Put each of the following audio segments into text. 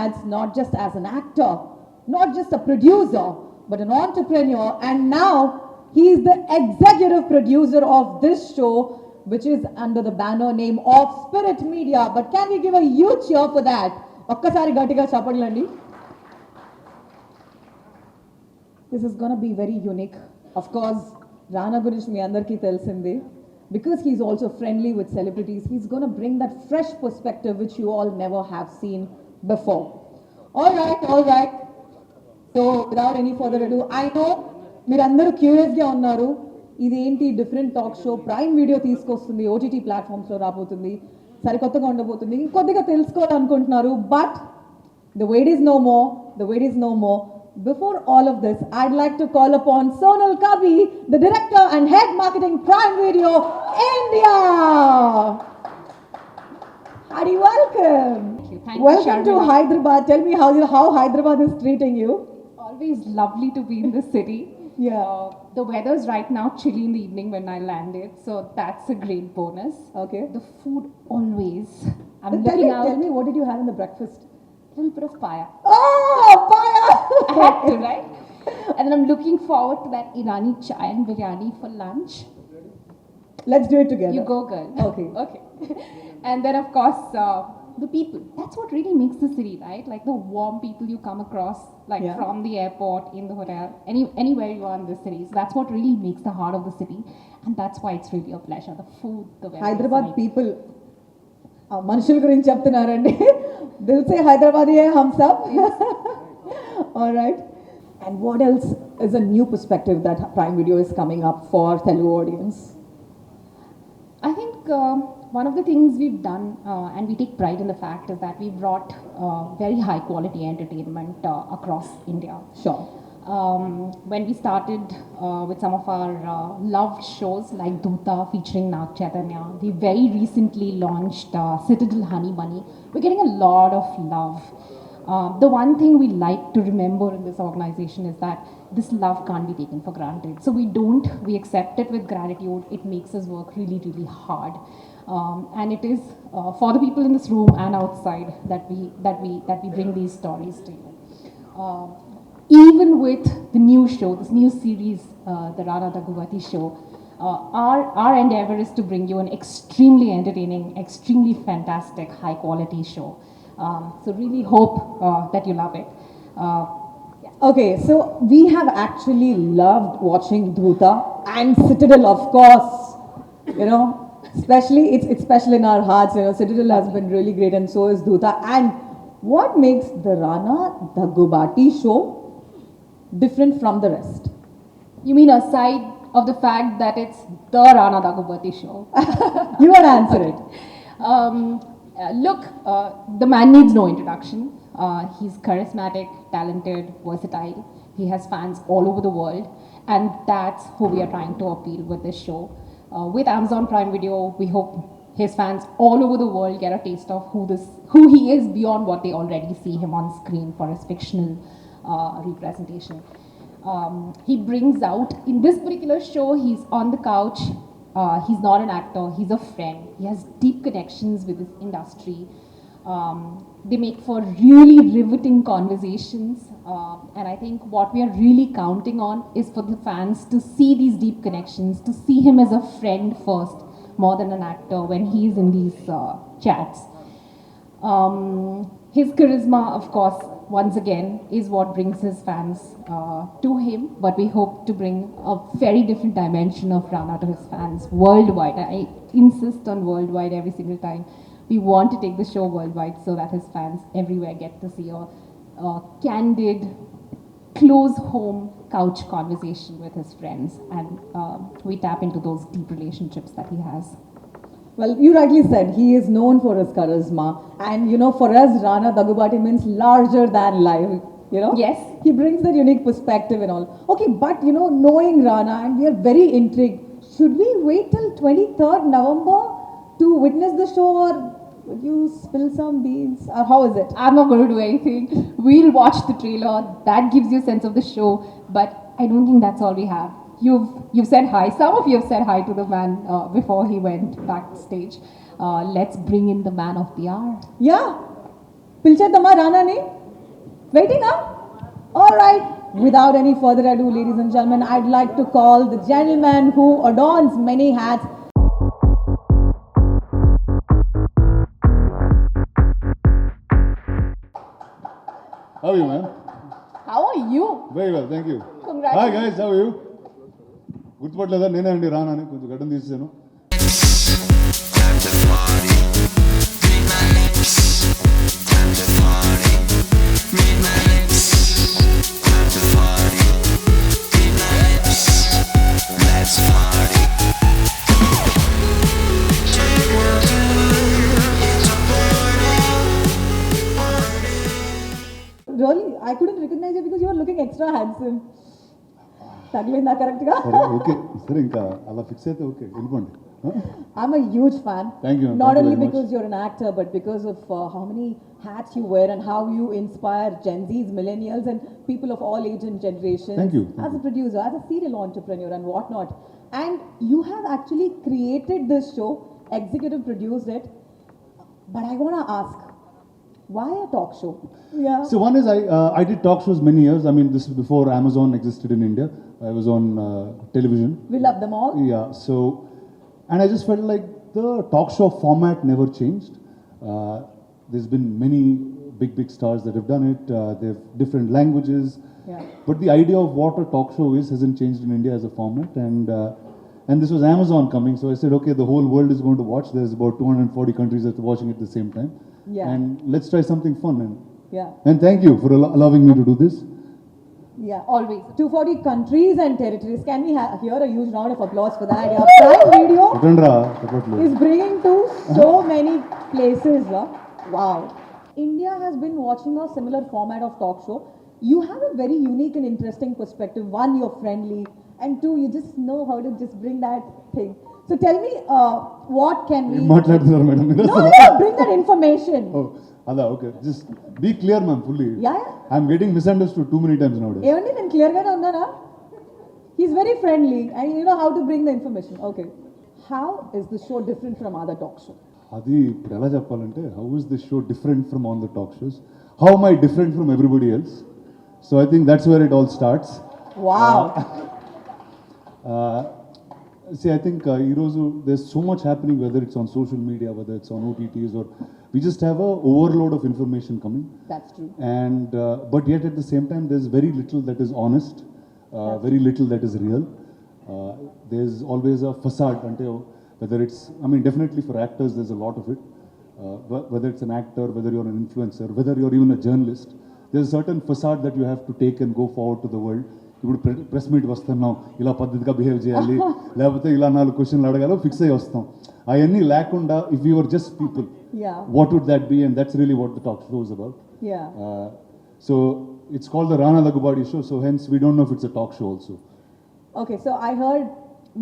ads not just as an actor, not just a producer, but an entrepreneur, and now he is the executive producer of this show, which is under the banner name of Spirit Media. But can we give a huge cheer for that? ఒక్కసారి గట్టిగా చప్పట్లండి. This is gonna be very unique. Of course, Rana గురించి మీ అందరికీ తెలిసిందే. Because he's also friendly with celebrities, he's gonna bring that fresh perspective which you all never have seen before. All right. So without any further ado, I know మీరందరూ క్యూరియస్గా ఉన్నారు. ఇదేంటి different talk show, Prime Video తీసుకొస్తుంది, OTT ప్లాట్ఫామ్స్లో రాబోతుంది, సరికొత్తగా ఉండబోతుంది, ఇంకొద్దిగా తెలుసుకోవాలనుకుంటున్నారు. But the wait is no more. Before all of this, I'd like to call upon Sonal Kavi, the director and head marketing Prime Video India. Hearty welcome. Thank you. Welcome to Hyderabad. Tell me how Hyderabad is treating you. Always lovely to be in the city. Yeah. The weather's right now chilly in the evening when I landed, so that's a great bonus. Okay. The food always. Tell me, what did you have in the breakfast? A little bit of fire. Oh, fire! I had to, right? And then I'm looking forward to that Irani chai and biryani for lunch. Let's do it together. You go, girl. Okay. And then, of course, the people. That's what really makes the city, right? Like the warm people you come across, like from the airport, in the hotel, anywhere you are in the city. So that's what really makes the heart of the city. And that's why it's really a pleasure. The food, the weather. Hyderabad people. మనుషుల గురించి చెప్తున్నారండి. దిల్ సే హైదరాబాదీ హమ్ sub. All right. And what else is a new perspective that Prime Video is coming up for Telugu audience? I think one of the things we've done, and we take pride in the fact, is that we brought very high quality entertainment across India. Sure. When we started with some of our loved shows like Dhootha featuring Naga Chaitanya, we very recently launched Citadel Honey Bunny. We're getting a lot of love. The one thing we like to remember in this organization is that this love can't be taken for granted. So we accept it with gratitude. It makes us work really, really hard. And it is for the people in this room and outside that we bring these stories to you. Even with the new show, this new series, the Rana Daggubati Show, our endeavor is to bring you an extremely entertaining, extremely fantastic, high quality show. So really hope that you love it. Okay, so we have actually loved watching Dhootha and Citadel, of course. You know, especially it's special in our hearts. You know, Citadel has been really great, and so is Dhootha. And what makes the Rana Daggubati Show different from the rest? You mean aside of the fact that it's the Rana Daggubati Show? You want to answer it. Look, the man needs no introduction. He's charismatic, talented, versatile. He has fans all over the world, and that's who we are trying to appeal with this show. With Amazon Prime Video, we hope his fans all over the world get a taste of who he is beyond what they already see him on screen for his fictional representation. He brings out, in this particular show, he's on the couch. He's not an actor, he's a friend. He has deep connections with this industry. They make for really riveting conversations. And I think what we are really counting on is for the fans to see these deep connections, to see him as a friend first, more than an actor when he is in these chats. His charisma, of course, once again, is what brings his fans to him, but we hope to bring a very different dimension of Rana to his fans worldwide. I insist on worldwide every single time. We want to take the show worldwide so that his fans everywhere get to see a candid, close home couch conversation with his friends, and we tap into those deep relationships that he has. Well, you rightly said, he is known for his charisma. And, you know, for us, Rana Daggubati means larger than life, you know? Yes. He brings that unique perspective and all. Okay, but, you know, knowing Rana, and we are very intrigued, should we wait till 23rd November to witness the show, or would you spill some beans? Or how is it? I'm not going to do anything. We'll watch the trailer. That gives you a sense of the show. But I don't think that's all we have. You've said hi. Some of you have said hi to the man before he went backstage. Let's bring in the man of the hour. Yeah. Pilcheddama Ranani? Waiting, huh? All right. Without any further ado, ladies and gentlemen, I'd like to call the gentleman who adorns many hats. How are you, man? How are you? Very well, thank you. Congratulations. Hi guys, how are you? గుర్తుపట్టలేదా నేనే అండి రానా అని కొంచెం గడ్డం తీసేసాను. Really, I couldn't recognize you because you were looking extra handsome. Taglinda correct ga? సరే okay సరే ఇంకా అలా ఫిక్స్ అయితే ఓకే వెళ్ళిపోండి. I'm a huge fan. Thank you, ma'am. Not Thank you only very much. because you're an actor, but because of how many hats you wear and how you inspire Gen Zs, millennials, and people of all age and generations. Thank you. Thank As a you. producer, as a serial entrepreneur, and whatnot. And you have actually created this show, executive produced it. But I want to ask, why a talk show? Yeah. So one is I did talk shows many years. I mean, this is before Amazon existed in India. I was on television. We love them all. Yeah. So, and I just felt like the talk show format never changed. There's been many big stars that have done it. They have different languages. Yeah. But the idea of what a talk show is hasn't changed in India as a format. And this was Amazon coming, so I said, okay, the whole world is going to watch. There's about 240 countries that are watching it at the same time. Yeah. And let's try something fun. Yeah. And thank you for allowing me to do this. Yeah. Always. 240 countries and territories. Can we hear a huge round of applause for that? Yeah. Prime Video Utandra, support is bringing to so many places. Wow. India has been watching a similar format of talk show. You have a very unique and interesting perspective. One, you're friendly, and two, you just know how to just bring that thing. So tell me, what can we? మాట్లాడుతున్నారు madam మీరు No, bring that information. అదా okay just be clear ma'am fully Yeah. I'm getting misunderstood too many times nowadays ఏమండి నేను క్లియర్గానే ఉన్నానా? He's very friendly and you know how to bring the information. Okay. How is the show different from other talk shows? అది ఇప్పుడు ఎలా చెప్పాలంటే how is this show different from all the talk shows how my different from everybody else so I think that's where it all starts Wow. See, I think there's so much happening, whether it's on social media, whether it's on OTTs, or we just have a overload of information coming. That's true. And but yet at the same time, there's very little that is honest, very little that is real. There's always a facade, whether it's, I mean, definitely for actors, there's a lot of it. Whether it's an actor, whether you're an influencer, whether you're even a journalist, there's a certain facade that you have to take and go forward to the world. ఇప్పుడు press meet వస్తున్నాం ఇలా పద్ధతిగా behave చేయాలి లేకపోతే ఇలా 4 క్వశ్చన్లు అడగాలో fix అయ్యి వస్తాం అవన్నీ లేకుండా if you're just people what would that be and that's really what the talk show is about so it's called the Rana Daggubati show so hence we don't know if it's a talk show also Okay, so I heard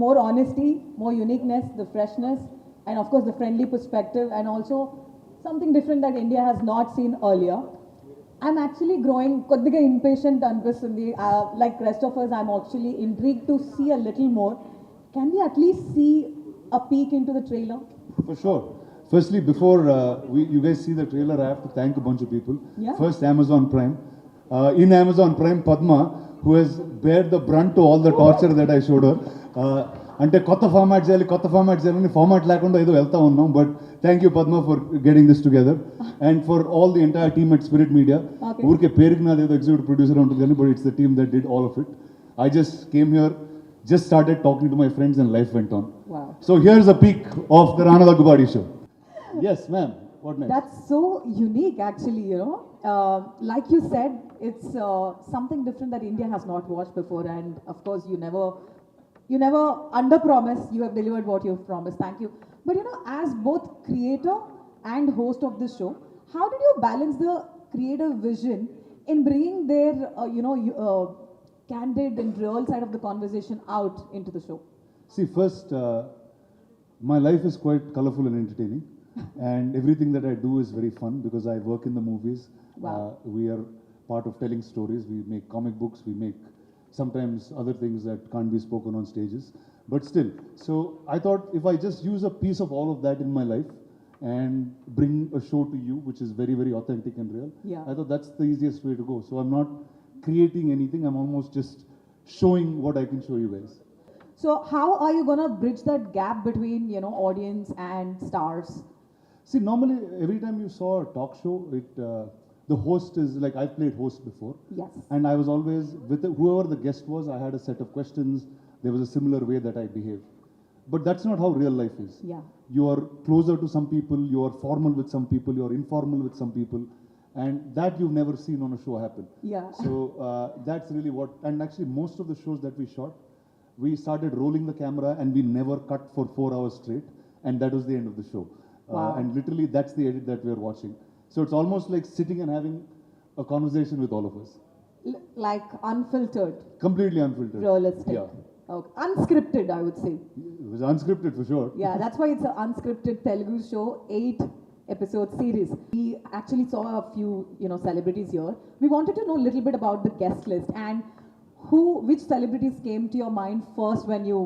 more honesty, more uniqueness, the freshness, and of course the friendly perspective, and also something different that India has not seen earlier. I'm actually growing koddiga impatient anpistundi. Like rest of us, I'm actually intrigued to see a little more. Can we at least see a peek into the trailer? For sure. Firstly, before you guys see the trailer, I have to thank a bunch of people. Yeah. First, Amazon Prime. In Amazon Prime, Padma, who has bared the brunt to all the torture that I showed her. అంటే కొత్త format చేయాలని format లేకుండా ఏదో వెళ్తా ఉన్నాం but thank you Padma for getting this together and for all the entire team at Spirit Media ఊరికే పేరుకి నాది ఏదో ఎగ్జిక్యూటివ్ ప్రొడ్యూసర్ ఉంటుంది కానీ but it's the team that did all of it I just came here just started talking to my friends and life went on so here is a peek of the Rana Daggubati show yes ma'am what next That's so unique, actually, you know. Like you said, it's something different that India has not watched before, and of course, you never under-promise. You have delivered what you've promised. Thank you. But you know, as both creator and host of this show, how did you balance the creative vision in bringing their, candid and real side of the conversation out into the show? See, first, my life is quite colorful and entertaining. And everything that I do is very fun because I work in the movies. Wow. We are part of telling stories. We make comic books. We make sometimes other things that can't be spoken on stages. But still, so I thought if I just use a piece of all of that in my life and bring a show to you which is very, very authentic and real. Yeah. I thought that's the easiest way to go. So I'm not creating anything, I'm almost just showing what I can show you guys. So how are you gonna bridge that gap between, audience and stars? See, normally every time you saw a talk show, the host is like, I've played host before. Yes. And I was always, with whoever the guest was, I had a set of questions. There was a similar way that I behaved. But that's not how real life is. Yeah. You are closer to some people, you are formal with some people, you are informal with some people. And that you've never seen on a show happen. Yeah. So that's really what, and actually most of the shows that we shot, we started rolling the camera and we never cut for 4 hours straight. And that was the end of the show. Wow. And literally that's the edit that we're watching. So it's almost like sitting and having a conversation with all of us. Like unfiltered, Completely unfiltered. realistic. Yeah. Okay. Unscripted, I would say. It was unscripted for sure. Yeah, that's why it's an unscripted Telugu show, 8-episode series. We actually saw a few, celebrities here. We wanted to know a little bit about the guest list and which celebrities came to your mind first when you,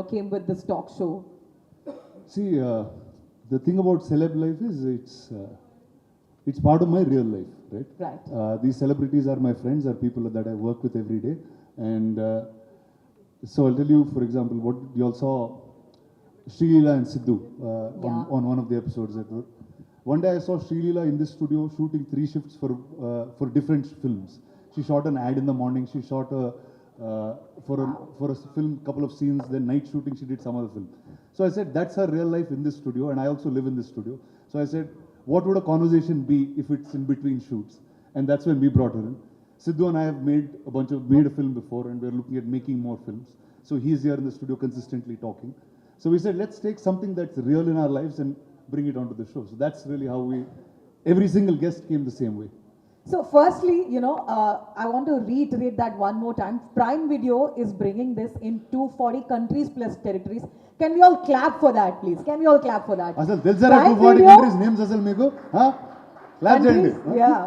came with this talk show. See, the thing about celeb life is it's part of my real life, right? Right. These celebrities are my friends, are people that I work with every day. And so I'll tell you, for example, what you all saw Srileela and Sidhu on one of the episodes. One day I saw Srileela in this studio shooting 3 shifts for different films. She shot an ad in the morning, she shot for a film, couple of scenes, then night shooting she did some other film. So I said, that's her real life in this studio, and I also live in this studio. So I said, what would a conversation be if it's in between shoots? And that's when we brought her in. Sidhu and I have made a film before, and we're looking at making more films. So he's here in the studio consistently talking. So we said, let's take something that's real in our lives and bring it onto the show. So that's really how every single guest came the same way. So firstly, I want to reiterate that one more time. Prime Video is bringing this in 240 countries plus territories. Can we all clap for that, please? Can we all clap for that? అసలు తెలుసారా Prime 240 Video countries names అసలు మీకు clap చేయండి. countries, yeah.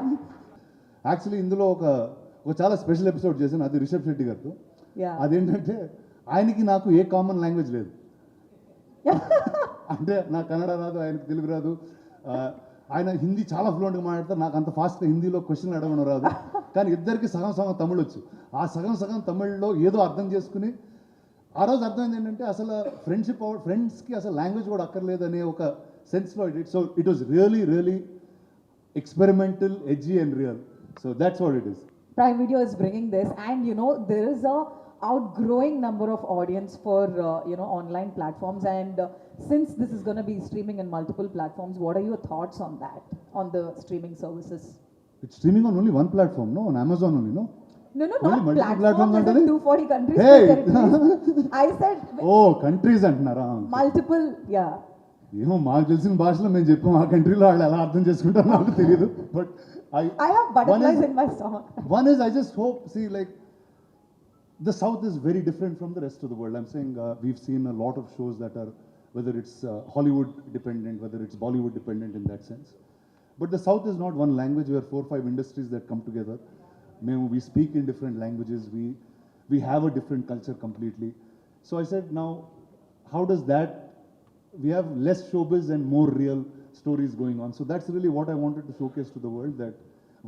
Actually ఇందులో ఒక చాలా special episode చేశాను, అది రిషబ్ శెట్టి గారితో. Yeah. అదేంటంటే ఆయనకి నాకు ఏ కామన్ లాంగ్వేజ్ లేదు. అంటే నాకు కన్నడ రాదు, ఆయనకు తెలుగు రాదు. ఆయన హిందీ చాలా ఫ్లూయెంట్గా మాట్లాడతారు, నాకు అంత ఫాస్ట్గా హిందీలో క్వశ్చన్ అడగడం రాదు. కానీ ఇద్దరికి సగం సగం తమిళ్ వచ్చు. ఆ సగం సగం తమిళ్లో ఏదో అర్థం చేసుకుని ఆ రోజు అర్థమైంది ఏంటంటే అసలు ఫ్రెండ్స్కి అసలు లాంగ్వేజ్ కూడా అక్కర్లేదు అనే ఒక సెన్స్లో so it was really experimental, edgy and real. So that's what it is. Prime Video is bringing this, and there is a outgrowing number of audience for online platforms, and since this is going to be streaming in multiple platforms, what are your thoughts on that, on the streaming services? It's streaming on only one platform, no? On Amazon only, no? No, Only not multiple platforms, platforms as in antadi? 240 countries. Hey! territories. I said Oh, countries అంటున్నారా? multiple, yeah. ఏమో మాకు తెలిసిన భాషలో మేము చెప్పాం, ఆ కంట్రీలో వాళ్ళు ఎలా అర్థం చేసుకుంటారో నాకు తెలియదు. But I have butterflies in my stomach. One is, I just hope, see, like, the South is very different from the rest of the world. I'm saying we've seen a lot of shows that are, whether it's Hollywood dependent, whether it's Bollywood dependent in that sense. But the South is not one language. We are 4 or 5 industries that come together. We speak in different languages. We have a different culture completely. So I said, now, how does that, we have less showbiz and more real stories going on. So that's really what I wanted to showcase to the world, that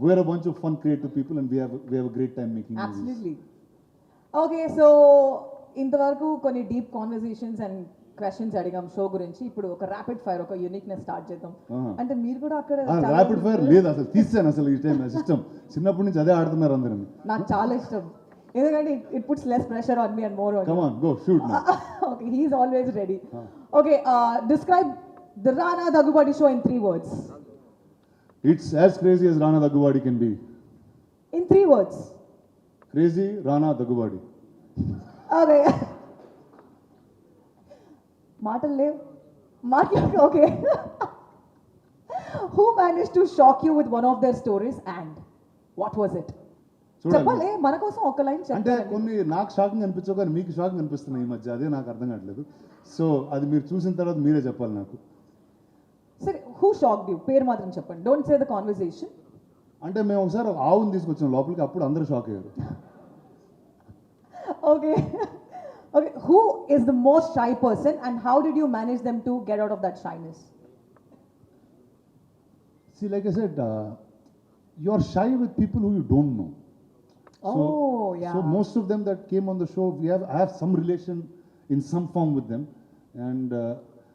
we're a bunch of fun, creative people, and we have a great time making movies. Absolutely. Okay, so ఇంతవరకు కొన్ని deep conversations and questions అడిగాం show గురించి. ఇప్పుడు ఒక rapid fire, ఒక uniqueness start చేద్దాం. అంటే మీరు కూడా అక్కడ ర్యాపిడ్ ఫైర్ లేదు అసలు, తీసాను అసలు ఈ టైం సిస్టమ్. చిన్నప్పటి నుంచి అదే ఆడుతున్నారు అందరూ. నాకు చాలా ఇష్టం, ఎందుకంటే it puts less pressure on me and more on. Come on, go shoot now. Okay, he is always ready. Okay, describe the Rana Daggubati Show in 3 words. It's as crazy as Rana Daggubati can be. In 3 words. Crazy Rana Daggubati. Okay. మాటలు లేవు, మాట్లాడు. Okay. Who managed to shock you with one of their stories, and what was it? చెప్పాలి మన కోసం ఒక line అంటే కొన్ని నాకు షాకింగ్ అనిపించవు, కానీ మీకు షాకింగ్ అనిపిస్తున్నాయి ఈ మధ్య, అదే నాకు అర్థం కావట్లేదు. సో అది మీరు చూసిన తర్వాత మీరే చెప్పాలి నాకు. సరే, హూ షాక్డ్ యూ? పేరు మాత్రం చెప్పండి, డోంట్ సే ద కాన్వర్సేషన్. అంటే మేము ఒకసారి ఆవుని తీసుకొచ్చాం లోపలికి, అప్పుడు అందరూ షాక్ అయ్యారు. Okay. Okay, who is the most shy person, and how did you manage them to get out of that shyness? See, like I said, you're shy with people who you don't know. Oh, yeah. So most of them that came on the show, I have some relation in some form with them. And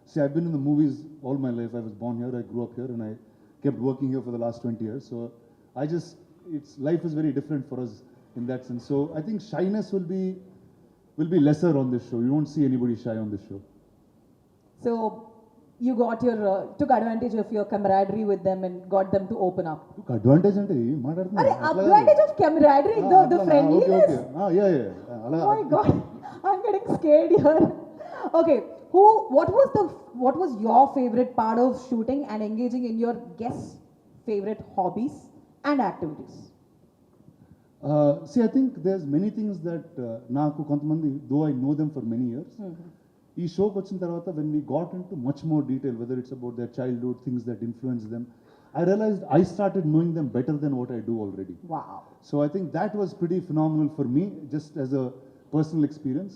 see, I've been in the movies all my life. I was born here, I grew up here, and I kept working here for the last 20 years. So life is very different for us in that sense. So I think shyness will be lesser on this show. You won't see anybody shy on this show. So you got took advantage of your camaraderie with them and got them to open up. Look, advantage ante Advantage of camaraderie, the friendliness. Okay. Yeah. Oh my God, I'm getting scared here. Okay, what was your favorite part of shooting and engaging in your guests' favorite hobbies and activities? See, I think there's many things that నాకు కొంతమంది, though I know them for many years, ఈ షోకి వచ్చిన తర్వాత when we got into much more detail, whether it's about their childhood, things that influenced them, I realized I started knowing them better than what I do already. Wow. So I think that was pretty phenomenal for me, just as a personal experience.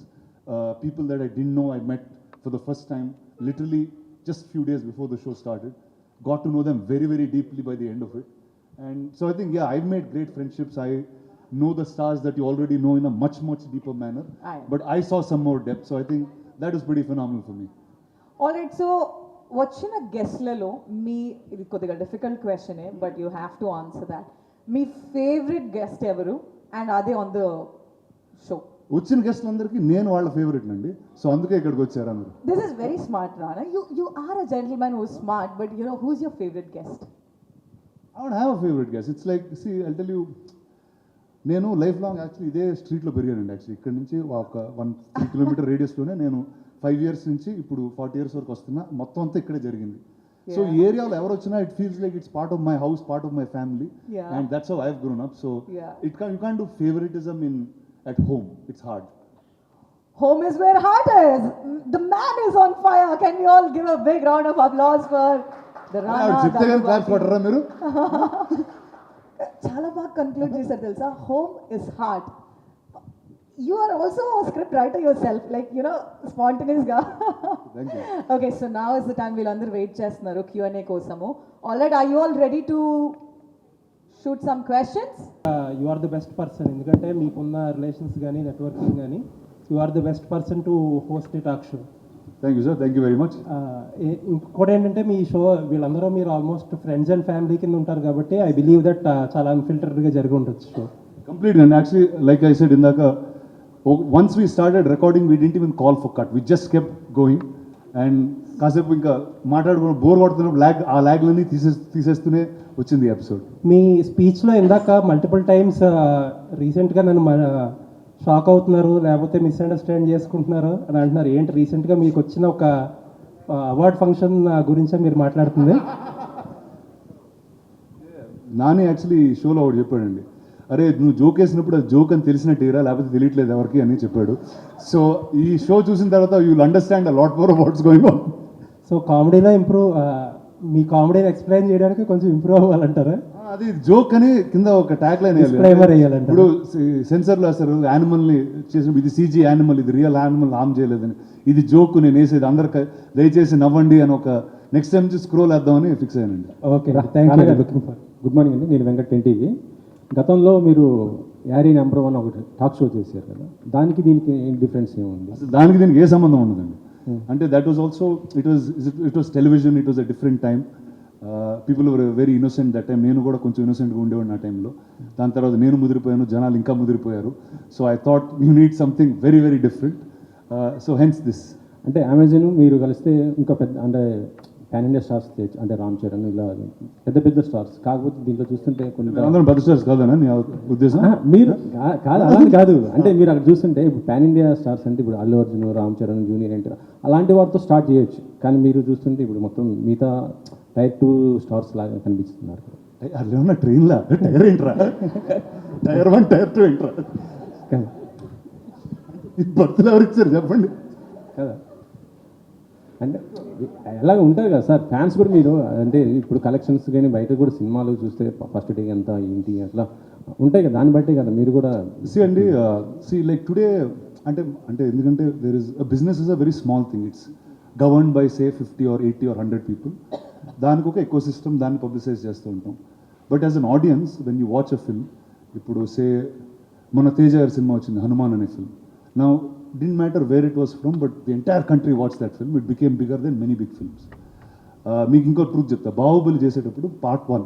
People that I didn't know, I met for the first time, literally just few days before the show started. Got to know them very, very deeply by the end of it. And so I think, yeah, I've made great friendships. I know the stars that you already know in a much, much deeper manner. But I saw some more depth. So I think that was pretty phenomenal for me. All right, so వచ్చిన గెస్ట్లలో ఇది కొద్దిగా difficult క్వశ్చనే, but you have to answer that. మీ favourite guest ఎవరు and అదే on the show? వచ్చిన గెస్ట్లందరికీ నేను వాళ్ళ ఫేవరెట్ అండి. సో అందుకే ఇక్కడికి వచ్చారు అందరూ. This is very smart, Rana. You are a gentleman who is smart, but you know who is your favourite guest? I don't have a favorite guest. It's like, see, I'll tell you, నేను life long actually ఇదే స్ట్రీట్లో పెరిగానండి. Actually ఇక్కడ నుంచి ఒక 1-3 kilometre రేడియస్లోనే నేను 5 years నుంచి ఇప్పుడు 40 years వరకు వస్తున్నా. మొత్తం అంతా ఇక్కడే జరిగింది. సో ఈ ఏరియాలో ఎవరు వచ్చినా it feels like it's part of my house, part of my family, and that's how I have grown up. So you can't do favouritism at home. It's hard. Home is where heart is. The man is on fire. Can we all give a big round of applause for the Rana Daggubati? మీరు చాలా బాగా conclude చేశారు తెలుసా. Home is heart. You are also script writer yourself, like spontaneous గా. Okay, so now is the time. వీళ్ళందరూ wait చేస్తున్నారు Q&A కోసము. All right, are you all ready to shoot some questions? You are the best person, ఎందుకంటే మీకున్న relations కానీ networking కానీ you are the best person to host the talk show. Thank you sir, thank you very much. ఇంకోటి ఏంటంటే మీ show వీళ్ళందరూ మీరు almost friends and family కింద ఉంటారు కాబట్టి ఐ బిలీవ్ దట్ చాలా అన్ఫిల్టర్డ్గా జరిగి ఉండొచ్చు షో. కంప్లీట్గా. And actually like I said ఇందాక, once we started recording we didn't even call for cut, we just kept going. And కాసేపు ఇంకా మాట్లాడుకుని బోర్ కొడుతున్నప్పుడు ఆ ల్యాగ్లన్నీ తీసేస్తూనే వచ్చింది ఎపిసోడ్. మీ స్పీచ్లో ఇందాక మల్టిపుల్ టైమ్స్ రీసెంట్గా నన్ను షాక్ అవుతున్నారు, లేకపోతే మిస్అండర్స్టాండ్ చేసుకుంటున్నారు అని అంటున్నారు. ఏంటి రీసెంట్గా మీకు వచ్చిన ఒక అవార్డ్ ఫంక్షన్ గురించే మీరు మాట్లాడుతుంది? నాని యాక్చువల్లీ షోలో ఒకటి చెప్పాడండి, అరే నువ్వు జోక్ వేసినప్పుడు అది జోక్ అని తెలిసినట్టురా, లేకపోతే తెలియట్లేదు ఎవరికి అని చెప్పాడు. సో ఈ షో చూసిన తర్వాత you will understand a lot more what's going on. So కామెడీలో మీ కామెడీని ఎక్స్ప్లెయిన్ చేయడానికి కొంచెం ఇంప్రూవ్ అవ్వాలంటారా? అది జోక్ అని కింద ఒక ట్యాగ్ లైన్ వేయాలంటే ఇప్పుడు సెన్సర్లో వేస్తారు యానిమల్ని చేసినప్పుడు, ఇది CG యానిమల్, ఇది రియల్ యానిమల్ హామ్ చేయలేదని, ఇది జోక్ నేను వేసేది, అందరికి దయచేసి నవ్వండి అని ఒక నెక్స్ట్ టైం నుంచి స్క్రోల్ వేద్దామని ఫిక్స్ అయ్యానండి. Okay, thank you. Good morning అండి, నేను వెంకట్ ఎన్టీవీ. గతంలో మీరు యారీ నెంబర్ 1 ఒకటి టాక్ షో చేశారు కదా, దానికి దీనికి డిఫరెన్స్ ఏముంది? అసలు దానికి దీనికి ఏ సంబంధం ఉండదండి. అంటే that was also it was television, it was a different time. People were very innocent that time. నేను కూడా కొంచెం ఇన్నోసెంట్గా ఉండేవాడిని ఆ టైంలో. దాని తర్వాత నేను ముదిరిపోయాను, జనాలు ఇంకా ముదిరిపోయారు. So I thought you need something very very different. So hence this. అంటే అమెజాన్ మీరు కలిస్తే ఇంకా పెద్ద, అంటే పాన్ ఇండియా స్టార్స్ అంటే రామ్ చరణ్ ఇలా పెద్ద పెద్ద స్టార్స్, కాకపోతే దీంట్లో చూస్తుంటే కొన్ని అందరం పెద్ద స్టార్స్ కాదనా నీ ఉద్దేశం? మీరు కాదు, అలా కాదు. అంటే మీరు అక్కడ చూస్తుంటే ఇప్పుడు పాన్ ఇండియా స్టార్స్ అంటే ఇప్పుడు అల్లు అర్జున్, రామ్ చరణ్, జూనియర్ ఎన్టీఆర్ అలాంటి వారితో స్టార్ట్ చేయొచ్చు. కానీ మీరు చూస్తుంటే ఇప్పుడు మొత్తం మిగతా Tier 2 స్టార్స్ లాగా కనిపిస్తున్నారు. అలా ఉన్న ట్రైన్లా టైర్ ఏంట్రా, Tier 1 Tier 2 ఏంట్రా, ఈ భక్తులు ఎవరు ఇచ్చారు చెప్పండి కదా. అంటే ఎలాగ ఉంటారు కదా సార్ ఫ్యాన్స్ కూడా. మీరు అంటే ఇప్పుడు కలెక్షన్స్ కానీ బయట కూడా సినిమాలు చూస్తే ఫస్ట్ డే ఎంత ఏంటి అట్లా ఉంటాయి కదా, దాన్ని బట్టే కదా మీరు కూడా. లైక్ టుడే అంటే ఎందుకంటే there is business is a very small thing. It's govern by say 50 or 80 or 100 people. దానికి ఒక ఎకో సిస్టమ్, దాన్ని పబ్లిసైజ్ చేస్తూ ఉంటాం. But as an audience when you watch a film, ఇప్పుడు సే మన తేజ గారి సినిమా వచ్చింది హనుమాన్ అనే film. Now didn't matter where it was from, but the entire country watched that film. It became bigger than many big films. మీకు ఇంకో truth చెప్తా, బాహుబలి చేసేటప్పుడు పార్ట్ 1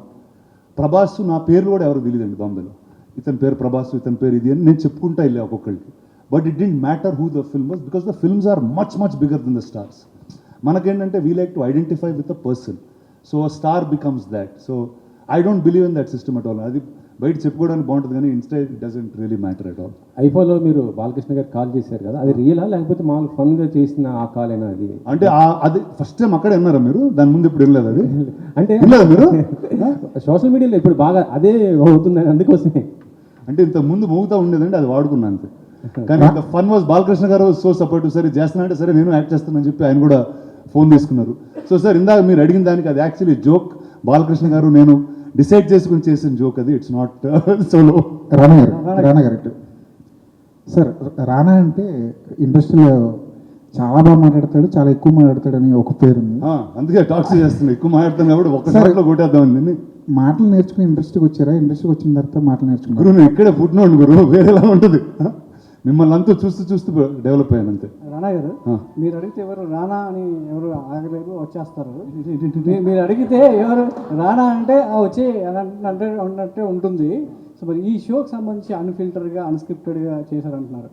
ప్రభాస్ నా పేర్లు కూడా ఎవరు తెలియదండి బాంబేలో. ఇతని పేరు ప్రభాస్, ఇతని పేరు ఇది అని నేను చెప్పుకుంటా వెళ్ళా ఒక్కొక్కరికి. But it didn't matter who the film was, because the films are much much bigger than the stars. మనకేంటంటే we like to identify with a person, so a star becomes that. So I don't believe in that system at all. అది బయట చెప్పుకోవడానికి బాగుంటుంది కానీ instead it doesn't really matter at all. ఐఫోలో మీరు బాలకృష్ణ గారు call చేశారు కదా, అది రియలా లేకపోతే మామూలు ఫన్గా చేసిన ఆ కాల్ అయినా? అది అంటే అది ఫస్ట్ టైం అక్కడే విన్నారా మీరు? దాని ముందు ఇప్పుడు వెళ్ళలేదు అది అంటే వినలేదా మీరు? సోషల్ మీడియాలో ఇప్పుడు బాగా అదే అవుతుంది, అందుకోసమే. అంటే ఇంత ముందు మోగుతూ ఉండేదండి, అది వాడుకున్నా అంతే. కానీ ద ఫన్ వాజ్ బాలకృష్ణ గారు సో సపోర్టివ్. సరే చేస్తున్నా అంటే సరే నేను యాక్ట్ చేస్తానని చెప్పి ఆయన కూడా ఫోన్ తీసుకున్నారు. సో సార్ ఇందాక మీరు అడిగిన దానికి అది యాక్చువల్లీ జోక్. బాలకృష్ణ గారు నేను డిసైడ్ చేసుకుని చేసిన జోక్ అది, ఇట్స్ నాట్ సోలో. రానా గారు సార్, రానా అంటే ఇండస్ట్రీలో చాలా బాగా మాట్లాడతాడు, చాలా ఎక్కువ మాట్లాడతాడు అని ఒక పేరు ఉంది. అందుకే టాక్స్ చేస్తున్నాయి, ఎక్కువ మాట్లాడతాను కాబట్టి ఒక్కసారిలో కొట్టేద్దామండి. మాటలు నేర్చుకుని ఇండస్ట్రీకి వచ్చారా? ఇండస్ట్రీకి వచ్చిన తర్వాత మాటలు నేర్చుకున్నారు? గురువు నేను ఇక్కడే పుట్టినోండి గురువు, వేరేలా ఉంటుంది. మిమ్మల్ని అంతా చూస్తూ డెవలప్ అయ్యాను అంతే. రానా గారు, మీరు అడిగితే ఎవరు రానా అని ఎవరు ఆగలేరు, వచ్చేస్తారు. మీరు అడిగితే ఎవరు రానా అంటే వచ్చి అన్నట్టే ఉంటుంది. సో మరి ఈ షోకి సంబంధించి అన్ఫిల్టర్గా అన్స్క్రిప్టెడ్గా చేశారంటున్నారు.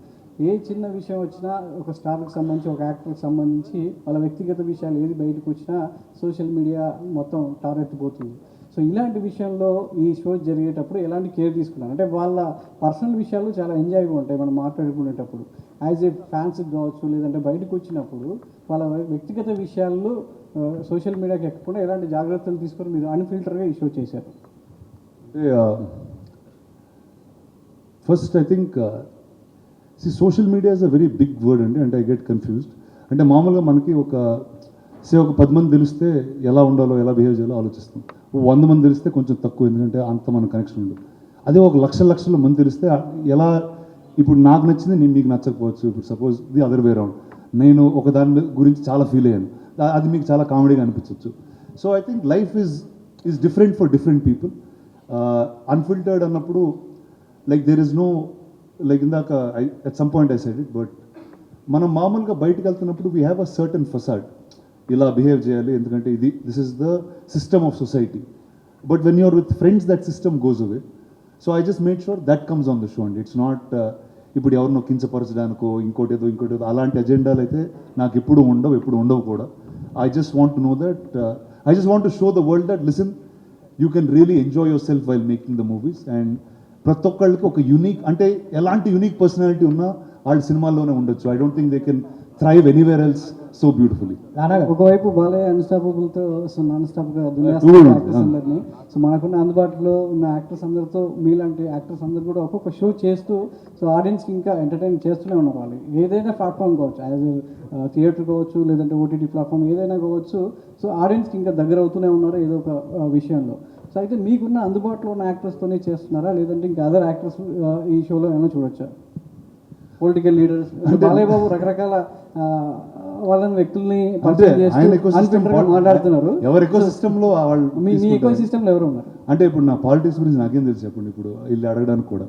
ఏ చిన్న విషయం వచ్చినా ఒక స్టార్కి సంబంధించి, ఒక యాక్టర్కి సంబంధించి వాళ్ళ వ్యక్తిగత విషయాలు ఏది బయటకు వచ్చినా సోషల్ మీడియా మొత్తం టారెత్తిపోతుంది. సో ఇలాంటి విషయంలో ఈ షో జరిగేటప్పుడు ఎలాంటి కేర్ తీసుకున్నారు? అంటే వాళ్ళ పర్సనల్ విషయాలు చాలా ఎంజాయ్గా ఉంటాయి మనం మాట్లాడుకునేటప్పుడు, యాజ్ ఏ ఫ్యాన్స్కి కావచ్చు, లేదంటే బయటకు వచ్చినప్పుడు వాళ్ళ వ్యక్తిగత విషయాలు సోషల్ మీడియాకి ఎక్కకుండా ఎలాంటి జాగ్రత్తలు తీసుకొని మీరు అన్ఫిల్టర్గా ఈ షో చేశారు? అంటే first I think social media is a very big word అండి. అంటే ఐ గెట్ కన్ఫ్యూజ్డ్. అంటే మామూలుగా మనకి ఒక 10 మంది తెలిస్తే ఎలా ఉండాలో, ఎలా బిహేవ్ చేయాలో ఆలోచిస్తాం. 100 మంది తెలిస్తే కొంచెం తక్కువ, ఎందుకంటే అంత మన కనెక్షన్ ఉండదు. అదే ఒక లక్షల మంది తెలిస్తే ఎలా, ఇప్పుడు నాకు నచ్చింది నేను మీకు నచ్చకపోవచ్చు. ఇప్పుడు suppose the other way round, నేను ఒక దాని గురించి చాలా ఫీల్ అయ్యాను, అది మీకు చాలా కామెడీగా అనిపించవచ్చు. So I think life is different for different people. Unfiltered అన్నప్పుడు like there is no, like ఇందాక at some point I said it, but మనం మామూలుగా బయటకు వెళ్తున్నప్పుడు we have a certain facade, ఇలా బిహేవ్ చేయాలి ఎందుకంటే this is the system of society. But when you're with friends that system goes away. So I just made sure that comes on the show అండి. It's not ఇప్పుడు ఎవరినో కించపరచడానికో ఇంకోటి ఏదో అలాంటి అజెండాలు అయితే నాకు ఎప్పుడు ఉండవు కూడా. I just want to know that, I just want to show the world that listen, you can really enjoy your self while making the movies. And ప్రతి ఒక్కళ్ళకి ఒక యూనిక్, అంటే ఎలాంటి యూనిక్ పర్సనాలిటీ ఉన్నా వాళ్ళ సినిమాల్లోనే ఉండొచ్చు. I don't think they can thrive anywhere else so beautifully. ఒకవైపు బాలయ్య అన్స్టాపబుల్తో నాన్ స్టాప్గా యాక్టర్స్ అందరినీ, సో మనకున్న అందుబాటులో ఉన్న యాక్టర్స్ అందరితో మీలాంటి యాక్టర్స్ అందరూ కూడా ఒక్కొక్క షో చేస్తూ సో ఆడియన్స్కి ఇంకా ఎంటర్టైన్ చేస్తూనే ఉన్నారు. వాళ్ళు ఏదైనా ప్లాట్ఫామ్ కావచ్చు, యాజ్ థియేటర్ కావచ్చు, లేదంటే ఓటీటీ ప్లాట్ఫామ్ ఏదైనా కావచ్చు, సో ఆడియన్స్కి ఇంకా దగ్గర అవుతూనే ఉన్నారు ఏదో ఒక విషయంలో. సో అయితే మీకున్న అందుబాటులో ఉన్న యాక్టర్స్తోనే చేస్తున్నారా, లేదంటే ఇంకా అదర్ యాక్టర్స్ ఈ షోలో ఏమైనా చూడొచ్చా? పొలిటికల్ లీడర్స్, బాలయ్య బాబు రకరకాల వాళ్ళని వ్యక్తుల్ని మాట్లాడుతున్నారు. ఎవరి ఎకో సిస్టంలో మీ ఎకో సిస్టంలో ఎవరు ఉన్నారు? అంటే ఇప్పుడు నా పాలిటిక్స్ గురించి నాకేం తెలుసు చెప్పండి, ఇప్పుడు వీళ్ళు అడగడానికి కూడా.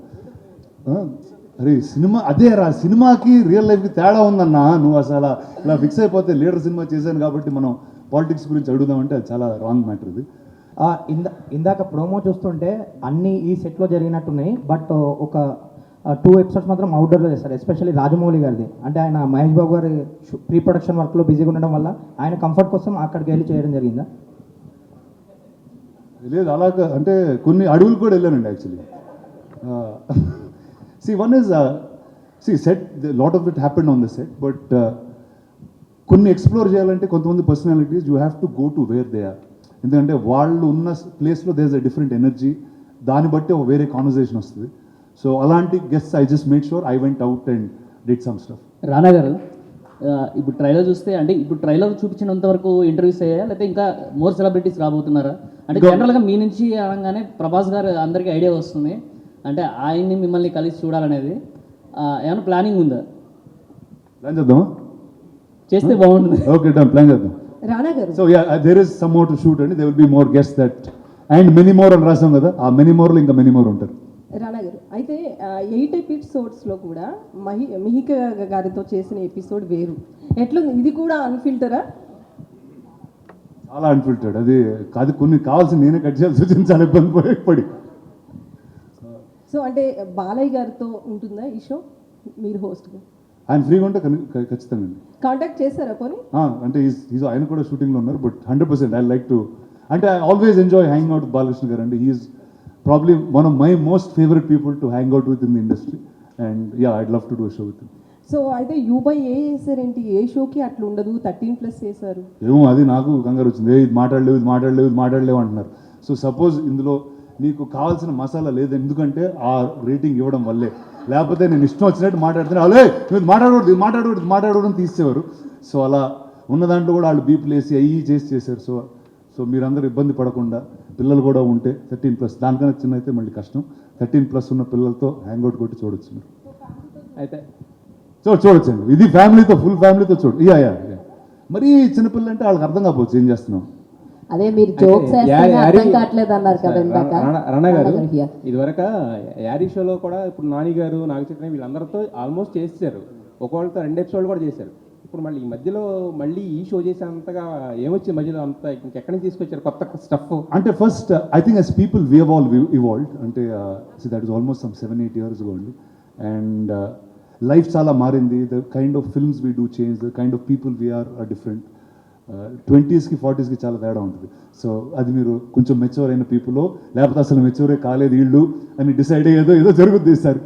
అరే సినిమా అదే రా, సినిమాకి రియల్ లైఫ్కి తేడా ఉందన్నా. నువ్వు అసలు ఇలా ఫిక్స్ అయిపోతే లీడర్ సినిమా చేశాను కాబట్టి మనం పాలిటిక్స్ గురించి అడుగుదామంటే అది చాలా రాంగ్ మ్యాటర్ ఇది. ఇందాక ప్రోమో చూస్తుంటే అన్నీ ఈ సెట్లో జరిగినట్టున్నాయి, బట్ ఒక 2 ఎపిసోడ్స్ మాత్రం అవుట్డోర్లో చేస్తారు, ఎస్పెషల్లీ రాజమౌళి గారిది. అంటే ఆయన మహేష్ బాబు గారి ప్రీ ప్రొడక్షన్ వర్క్లో బిజీగా ఉండడం వల్ల ఆయన కంఫర్ట్ కోసం అక్కడికి వెళ్ళి చేయడం జరిగిందా? లేదు అలాగా, అంటే కొన్ని అడవులు కూడా వెళ్ళానండి actually. One is set, lot of it happened on the set, but కొన్ని ఎక్స్ప్లోర్ చేయాలంటే కొంతమంది personalities you have to go to where they are. ఎందుకంటే వాళ్ళు ఉన్న ప్లేస్లో there is a different energy, దాన్ని బట్టి ఒక వేరే కాన్వర్జేషన్ వస్తుంది. సో అలాంటి guests I just made sure I went out and did some stuff. Rana garu, ఇప్పుడు ట్రైలర్ చూస్తే, అంటే ఇప్పుడు ట్రైలర్ చూపించినంత వరకు ఇంటర్వ్యూస్ అయ్యాయా, లేకపోతే ఇంకా మోర్ సెలబ్రిటీస్ రాబోతున్నారా? అంటే జనరల్గా మీ నుంచి అనగానే ప్రభాస్ గారు అందరికీ ఐడియా వస్తుంది, అంటే ఆయన్ని మిమ్మల్ని కలిసి చూడాలనేది ఏమైనా ప్లానింగ్ ఉందా? ప్లాన్ చేద్దామా? చేస్తే బాగుంటుంది. ఓకే డన్, ప్లాన్ చేద్దాం. Rana garu, so yeah there is some more to shoot అండి, they will be more guest that and many more అని రాసాం కదా, ఆ మెనీ మోర్లో ఇంకా మెనీ మోర్ ఉంటారు. రానా గారు అయితే 8 ఎపిసోడ్స్లో కూడా మిహిక గారితో చేసిన ఎపిసోడ్ వేరు, ఎట్లుంది ఇది కూడా అన్ఫిల్టరా? చాలా అన్ఫిల్టర్డ్, అది కాదు, కొన్ని కావాల్సి నేనే కట్ చేయాల్సి వచ్చింది, చాలా ఇబ్బంది పడి. సో అంటే బాలయ్య గారితో ఉంటుందా ఈ షో, మీరు హోస్ట్గా? ఆయన ఫ్రీగా ఉంటే ఖచ్చితంగా అండి. కాంటాక్ట్ చేశారా పోనీ? అంటే ఆయన కూడా షూటింగ్లో ఉన్నారు, బట్ 100% ఐ లైక్ టు, అంటే I always enjoy hang out with Balakrishna garu అండి. He's probably one of my most favourite people to hang out with in the industry, and yeah I'd love to do show with. So అయితే యూబై ఏ చేశారేంటి, ఏ షోకి అట్లా ఉండదు 13+ చేశారు? ఏమో అది నాకు కంగారు వచ్చింది, ఇది మాట్లాడలేవు అంటున్నారు. సో సపోజ్ ఇందులో నీకు కావాల్సిన మసాలా లేదు, ఎందుకంటే ఆ రేటింగ్ ఇవ్వడం వల్లే, లేకపోతే నేను ఇష్టం వచ్చినట్టు మాట్లాడుతున్నా, అలే మీరు మాట్లాడకూడదు తీసేవారు. సో అలా ఉన్న దాంట్లో కూడా వాళ్ళు బీపులు వేసి అయ్యి చేశారు. సో మీరందరూ ఇబ్బంది పడకుండా, పిల్లలు కూడా ఉంటే 13+, దానికన్నా చిన్న అయితే మళ్ళీ కష్టం, 13+ ఉన్న పిల్లలతో హ్యాంగ్అవుట్ కొట్టి చూడొచ్చు మీరు. అయితే చూడొచ్చండి, ఇది ఫ్యామిలీతో, ఫుల్ ఫ్యామిలీతో యా మరీ చిన్నపిల్లలు అంటే వాళ్ళకి అర్థం కాకపోవచ్చు ఏం చేస్తున్నాం. అదే మీరు జోక్స్ అర్థం కావట్లేదు అన్నారు కదా ఇందాక. రానా గారు ఇదివరకు యారీ షోలో కూడా ఇప్పుడు నాని గారు, నాగ చైతన్య వీళ్ళందరితో ఆల్మోస్ట్ చేశారు, ఒకవేళతో 2 ఎపిసోడ్లు కూడా చేశారు. ఇప్పుడు మళ్ళీ ఈ మధ్యలో మళ్ళీ ఈ షో చేసేంతగా ఏమొచ్చింది మధ్యలో, అంతా ఇంకెక్కడి నుంచి తీసుకొచ్చారు కొత్త స్టఫ్? అంటే first I think as people we have all evolved, అంటే that is almost some 7-8 years ago అండి. అండ్ లైఫ్ చాలా మారింది, the kind of films we do change, the kind of people we're different. 20s కి 40s కి చాలా తేడా ఉంటుంది. So అది మీరు కొంచెం మెచ్యూర్ అయిన పీపుల్లో, లేకపోతే అసలు మెచ్యూరే కాలేదు వీళ్ళు అని డిసైడ్ అయ్యేదో ఏదో జరుగుతుంది సార్.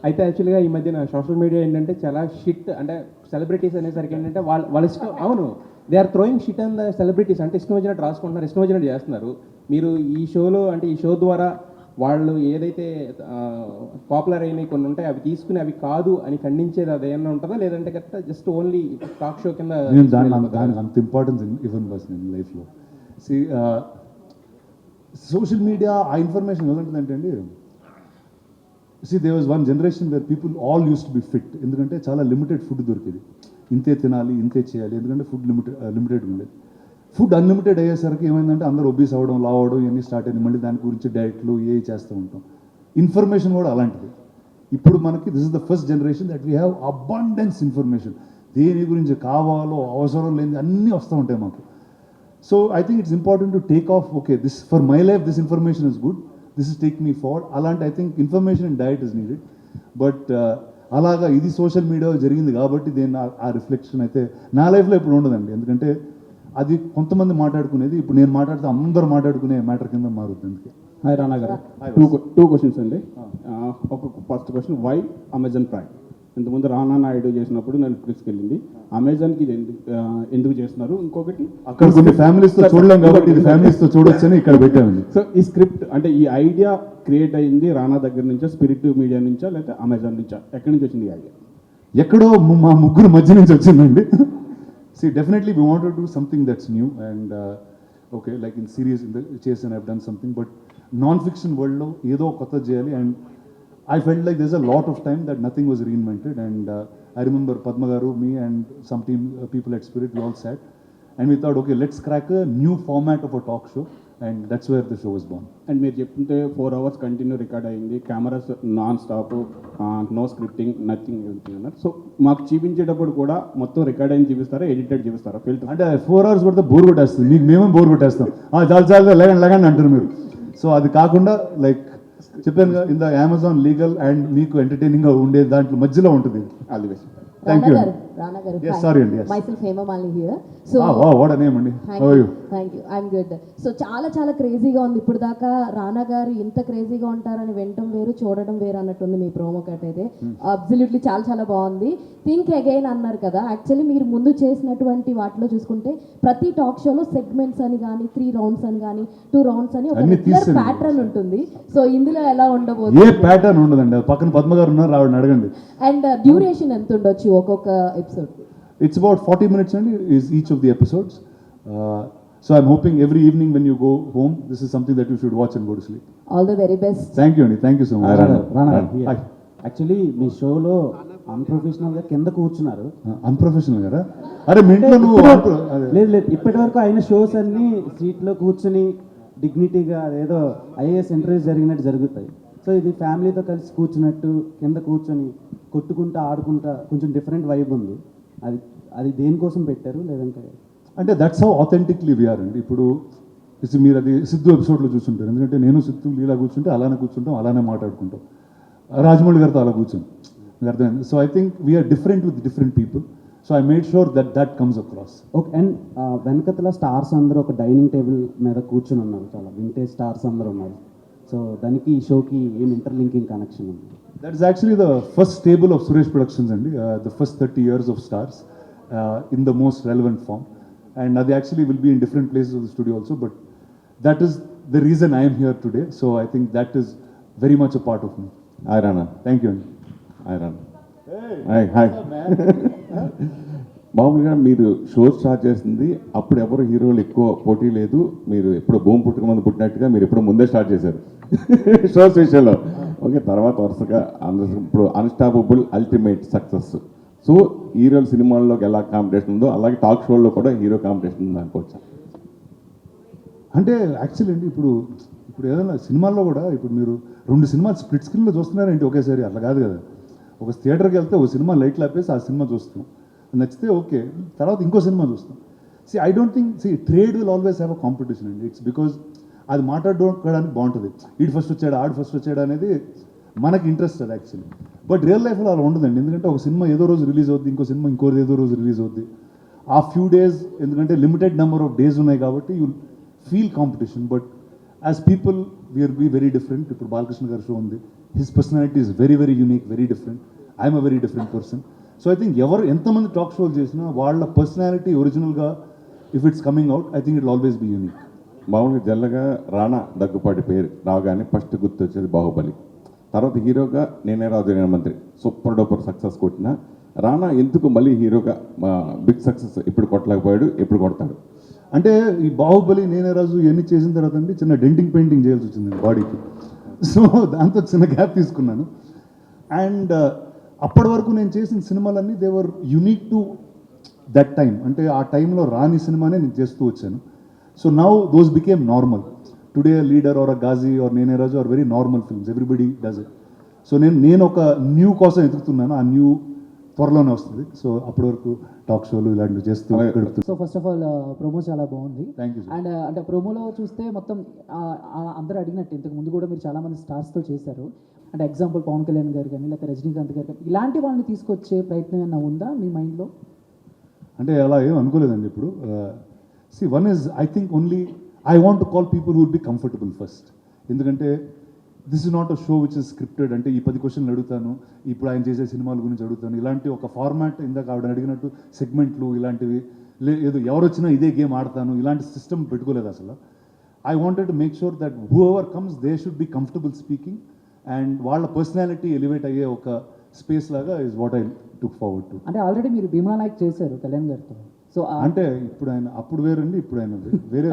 అయితే యాక్చువల్గా ఈ మధ్యన సోషల్ మీడియా ఏంటంటే చాలా షిట్, అంటే సెలబ్రిటీస్ అనేసరికి ఏంటంటే వాళ్ళ ఇష్టం, అవును they are throwing shit on the celebrities, అంటే ఇష్టం వచ్చినట్టు రాసుకుంటున్నారు, ఇష్టం వచ్చినట్టు చేస్తున్నారు. మీరు ఈ షోలో, అంటే ఈ షో ద్వారా వాళ్ళు ఏదైతే పాపులర్ అయినవి కొన్ని ఉంటాయి అవి తీసుకుని అవి కాదు అని ఖండించేది అది ఏమన్నా ఉంటుందా, లేదంటే correct just only talk show కింద? దానికి అంత ఇంపార్టెన్స్ ఇవ్వను బస్ నేను లైఫ్లో. సోషల్ మీడియా ఆ ఇన్ఫర్మేషన్ ఎలాంటిదంటే అండి, there was one generation where people all used to be fit, ఎందుకంటే చాలా లిమిటెడ్ ఫుడ్ దొరికేది, ఇంతే తినాలి ఇంతే చేయాలి, ఎందుకంటే ఫుడ్ లిమిటెడ్ ఉండేది. ఫుడ్ అన్లిమిటెడ్ అయ్యేసరికి ఏమైందంటే అందరూ ఒబీస్ అవ్వడం, లావ్ అవ్వడం ఇవన్నీ స్టార్ట్ అయింది. మళ్ళీ దాని గురించి డైట్లు ఏ చేస్తూ ఉంటాం. ఇన్ఫర్మేషన్ కూడా అలాంటిది. ఇప్పుడు మనకి this is the first generation that we have abundance information, దేని గురించి కావాలో అవసరం లేని అన్నీ వస్తూ ఉంటాయి మాకు. So I think it's important to take off, okay this for my life this information is good, this is take me forward. అలాంటి I think information and diet is needed. But అలాగా ఇది సోషల్ మీడియా జరిగింది కాబట్టి దేని ఆ reflection అయితే నా లైఫ్లో ఇప్పుడు ఉండదండి, ఎందుకంటే అది కొంతమంది మాట్లాడుకునేది, ఇప్పుడు నేను మాట్లాడితే అందరూ మాట్లాడుకునే మ్యాటర్ కింద మారుతుంది. అందుకే హాయ్ రానా గారు, టూ క్వశ్చన్స్ అండి. ఒక first question, why Amazon Prime? ఇంతకుముందు రానా నాయుడు చేసినప్పుడు నెట్ఫ్లిక్స్కి వెళ్ళింది, అమెజాన్కి ఇది ఎందుకు చేస్తున్నారు? ఇంకొకటి అక్కడ కొన్ని ఫ్యామిలీస్తో చూడలేం కాబట్టి ఇది ఫ్యామిలీస్తో చూడొచ్చని ఇక్కడ పెట్టామండి. సో ఈ స్క్రిప్ట్ అంటే ఈ ఐడియా క్రియేట్ అయింది రానా దగ్గర నుంచా, స్పిరిట్ మీడియా నుంచా, లేకపోతే అమెజాన్ నుంచా? ఎక్కడి నుంచి వచ్చింది ఈ ఐడియా? ఎక్కడో మా ముగ్గురు మధ్య నుంచి వచ్చిందండి. See, definitely we want to do something that's new and okay, like in series in the chase and I've done something, but non-fiction world lo edo kotta cheyali, and I felt like there's a lot of time that nothing was reinvented, and I remember Padma garu, me and some team people at Spirit, we all sat and we thought, okay, let's crack a new format of a talk show, and that's where the show was born. And మీరు చెప్తుంటే 4 hours continue record అయింది, cameras non stop, no scripting, nothing everything అన్నారు. So మాకు చూపించేటప్పుడు కూడా మొత్తం record అయిన చూపిస్తారా, ఎడిటెడ్ చూపిస్తారా? ఫిల్టర్ అంటే 4 hours పడితే బోర్ కొట్టేస్తుంది, మీకు మేమే బోర్ కొట్టేస్తాం, చాలా లేకండి అంటారు మీరు. సో అది కాకుండా లైక్ చెప్పాను కదా, ఇంత అమెజాన్ లీగల్ అండ్ మీకు ఎంటర్టైనింగ్గా ఉండే దాంట్లో మధ్యలో ఉంటుంది. All the best. Thank you. Rana garu. Yes, sorry అండి. Yes. Myself Hema Malini here. So wow, what a name అండి. How are you? Thank you. I'm good. So చాలా క్రేజీగా ఉంది. ఇప్పుడు దాకా రానా గారు ఇంత క్రేజీగా ఉంటారని వినటం వేరు, చూడడం వేరు అన్నట్టుంది మీ ప్రోమో కట్ అయితే. అబ్సల్యూట్లీ చాలా బాగుంది. థింక్ అగైన్ అన్నారు కదా, యాక్చువల్లీ మీరు ముందు చేసినటువంటి వాటిలో చూసుకుంటే ప్రతి టాక్ షోలో సెగ్మెంట్స్ అని కానీ 3 rounds అని కానీ 2 rounds అని ఒక ప్యాటర్న్ ఉంటుంది. సో ఇందులో ఎలా ఉండబోతుంది? ఏ ప్యాటర్న్ ఉండదండి, పక్కన పద్మ గారు ఉన్నారు, ఆవిడని అడగండి. అండ్ డ్యూరేషన్ ఎంత ఉండొచ్చు ఒక్కొక్క episode? It's about 40 minutes and is each of the episodes. So I'm hoping every evening when you go home, this is something that you should watch and go to sleep. All the very best. Thank you, Andy. Thank you so much. Rana. Hi. Actually మీ షోలో అన్ప్రొఫెషనల్గా కింద కూర్చున్నారు. Unprofessional కదా? అరే మీ ఇంట్లో నువ్వు లేదు లేదు, ఇప్పటి వరకు అయిన షోస్ అన్నీ సీట్లో కూర్చుని డిగ్నిటీగా ఏదో ఐఏఎస్ ఇంటర్వ్యూస్ జరిగినట్టు జరుగుతాయి. సో ఇది ఫ్యామిలీతో కలిసి కూర్చున్నట్టు కింద కూర్చొని కొట్టుకుంటా ఆడుకుంటా కొంచెం డిఫరెంట్ వైబ్ ఉంది. అది అది దేనికోసం పెట్టారు? లేదంటే అంటే దట్స్ హౌ ఆథెంటిక్లీ వీఆర్ అండి. ఇప్పుడు మీరు అది సిద్ధు ఎపిసోడ్లో చూస్తుంటారు. ఎందుకంటే నేను సిద్ధు లీలా కూర్చుంటే అలానే కూర్చుంటాం, అలానే మాట్లాడుకుంటాం. రాజమౌళి గారితో అలా కూర్చొని మీకు అర్థమైంది. So I think we're different with different people. So I made sure that comes across. Okay. And వెనకతల స్టార్స్ అందరూ ఒక డైనింగ్ టేబుల్ మీద కూర్చొని ఉన్నారు, చాలా వింటేజ్ స్టార్స్ అందరూ ఉన్నారు. సో దానికి ఈ షోకి ఏం ఇంటర్లింకింగ్ కనెక్షన్ ఉంది? That is actually the first stable of Suresh Productions and the first 30 years of stars in the most relevant form. And they actually will be in different places of the studio also, but that is the reason I am here today. So I think that is very much a part of me. Hi Rana. Thank you. Hi Rana. Hey. Hi. మామూలుగా మీరు show start చేసింది అప్పుడు ఎవరు హీరోలు ఎక్కువ పోటీ లేదు, మీరు ఎప్పుడు భూమి పుట్టుక మంది పుట్టినట్టుగా మీరు ఎప్పుడు ముందే స్టార్ట్ చేశారు షోస్ విషయంలో. ఓకే, తర్వాత వరుసగా ఇప్పుడు అన్స్టాపబుల్ అల్టిమేట్ సక్సెస్. సో హీరోల సినిమాల్లోకి ఎలా కాంపిటీషన్ ఉందో అలాగే టాక్ షోల్లో కూడా హీరో కాంపిటీషన్ ఉంది అనుకోవచ్చు. అంటే యాక్చువల్లీ అండి ఇప్పుడు ఏదైనా సినిమాల్లో కూడా ఇప్పుడు మీరు 2 సినిమాలు స్ప్లిట్ స్క్రీన్లో చూస్తున్నారంటే ఒకేసారి అట్లా కాదు కదా. ఒక థియేటర్కి వెళ్తే ఒక సినిమా లైట్లు ఆపేసి ఆ సినిమా చూస్తాం, నచ్చితే ఓకే, తర్వాత ఇంకో సినిమా చూస్తాం. I don't think trade will always have a competition అండి. ఇట్స్ బికాజ్ అది మాట్లాడుకోవడానికి బాగుంటుంది. ఈడు ఫస్ట్ వచ్చాడు, ఆడు ఫస్ట్ వచ్చాడు అనేది మనకి ఇంట్రెస్ట్ అది యాక్చువల్లీ. బట్ రియల్ లైఫ్లో అలా ఉండదండి. ఎందుకంటే ఒక సినిమా ఏదో రోజు రిలీజ్ అవుద్ది, ఇంకో సినిమా ఇంకోది ఏదో రోజు రిలీజ్ అవుద్ది. ఆ ఫ్యూ డేస్ ఎందుకంటే లిమిటెడ్ నెంబర్ ఆఫ్ డేస్ ఉన్నాయి కాబట్టి you feel competition. But as people we're be very different. ఇప్పుడు బాలకృష్ణ గారి షో ఉంది, his personality is very very unique, very different. I'm a very different person. So I think ఎంతమంది talk షోలు చేసినా వాళ్ళ personality ఒరిజినల్గా if it's coming out I think it always be unique. మామూలుగా జల్లగా రాణా దగ్గుపాటి పేరు రాగానే ఫస్ట్ గుర్తొచ్చేది బాహుబలి. తర్వాత హీరోగా నేనే రాజు నేను మంత్రి సూపర్ డూపర్ సక్సెస్ కొట్టిన రాణా ఎందుకు మళ్ళీ హీరోగా బిగ్ సక్సెస్ ఇప్పుడు కొట్టలేకపోయాడు, ఎప్పుడు కొడతాడు? అంటే ఈ బాహుబలి నేనే రాజు ఇవన్నీ చేసిన తర్వాత అండి చిన్న డెంటింగ్ పెయింటింగ్ చేయాల్సి వచ్చింది బాడీకి. సో దాంతో చిన్న గ్యాప్ తీసుకున్నాను. అండ్ అప్పటి వరకు నేను చేసిన సినిమాలన్నీ they were unique to that time. అంటే ఆ టైంలో రాని సినిమానే నేను చేస్తూ వచ్చాను. So now those became normal. Today Leader or a Ghazi or Nene Raju or very normal films, everybody does it. So నేను ఒక న్యూ కోసం ఎదుగుతున్నాను, ఆ న్యూ త్వరలోనే వస్తుంది. సో అప్పటి వరకు టాక్ షోలు ఇలాంటివి చేస్తూ గడుపుతుంది. So first of all promo చాలా బాగుంది. Thank you. అండ్ అంటే ప్రోమోలో చూస్తే మొత్తం అందరూ అడిగినట్టు ఇంతకు ముందు కూడా మీరు చాలామంది స్టార్స్తో చేశారు. అంటే ఎగ్జాంపుల్ పవన్ కళ్యాణ్ గారు కానీ లేకపోతే రజనీకాంత్ గారు కానీ ఇలాంటి వాళ్ళని తీసుకొచ్చే ప్రయత్నం ఏమైనా ఉందా మీ మైండ్లో? అంటే అలా ఏం అనుకోలేదండి ఇప్పుడు. One is I think only I want to call people who will be comfortable first. ఎందుకంటే this is not a show which is scripted. అంటే ఈ 10 క్వశ్చన్లు అడుగుతాను, ఇప్పుడు ఆయన చేసే సినిమాల గురించి అడుగుతాను, ఇలాంటి ఒక ఫార్మాట్ ఇందాక ఆవిడ అడిగినట్టు సెగ్మెంట్లు ఇలాంటివి ఏదో ఎవరు వచ్చినా ఇదే గేమ్ ఆడతాను ఇలాంటి సిస్టమ్ పెట్టుకోలేదు అసలు. I wanted to make sure that who ever comes they should be comfortable speaking and వాళ్ళ పర్సనాలిటీ ఎలివేట్ అయ్యే ఒక స్పేస్ లాగా is what I took forward to. అంటే ఆల్రెడీ మీరు భీమా నాయక్ చేశారు కళ్యాణ్ గారితో. సో అంటే ఇప్పుడు ఆయన అప్పుడు వేరండి, ఇప్పుడు ఆయన వేరే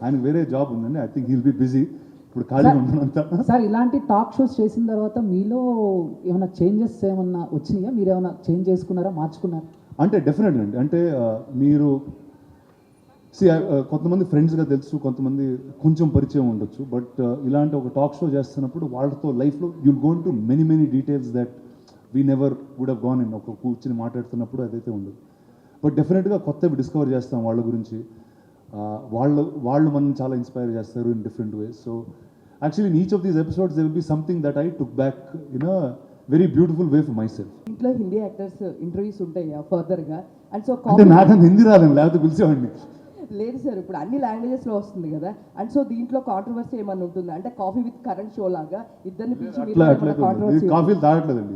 ఆయనకు వేరే జాబ్ ఉందండి. I think he'll be busy ఇప్పుడు ఖాళీగా ఉన్నానంతా. సార్ ఇలాంటి టాక్ షోస్ చేసిన తర్వాత మీలో ఏమైనా చేంజెస్ ఏమన్నా వచ్చినాయా? మీరు ఏమైనా చేంజ్ చేసుకున్నారా, మార్చుకున్నారా? అంటే డెఫినెట్గా అండి. అంటే మీరు కొంతమంది ఫ్రెండ్స్గా తెలుసు, కొంతమంది కొంచెం పరిచయం ఉండొచ్చు. బట్ ఇలాంటి ఒక టాక్ షో చేస్తున్నప్పుడు వాళ్ళతో లైఫ్లో you'll gone to many details that we never would have gone in. ఒక కూర్చుని మాట్లాడుతున్నప్పుడు అదైతే ఉండదు. బట్ డెఫినెట్గా కొత్తవి డిస్కవర్ చేస్తాం వాళ్ళ గురించి. వాళ్ళు మనం చాలా ఇన్స్పైర్ చేస్తారు in different ways. So actually in each of these episodes they will be something that I took back in a very beautiful way for my self. ఇంట్లో హిందీ యాక్టర్స్ ఇంటర్వ్యూస్ ఉంటాయా ఫర్దర్గా? అండ్ సో అంటే నాకంత హిందీ రాదండి, లేకపోతే పిలిచేవాడిని. లేదు sir, ఇప్పుడు అన్ని లాంగ్వేజెస్లో వస్తుంది కదా. అండ్ సో దీంట్లో కాంట్రవర్సీ ఏమన్నా ఉంటుందా? అంటే కాఫీ విత్ కరెంట్ షో లాగా ఇద్దరిని పిలిచి కాఫీలు తాగట్లేదండి.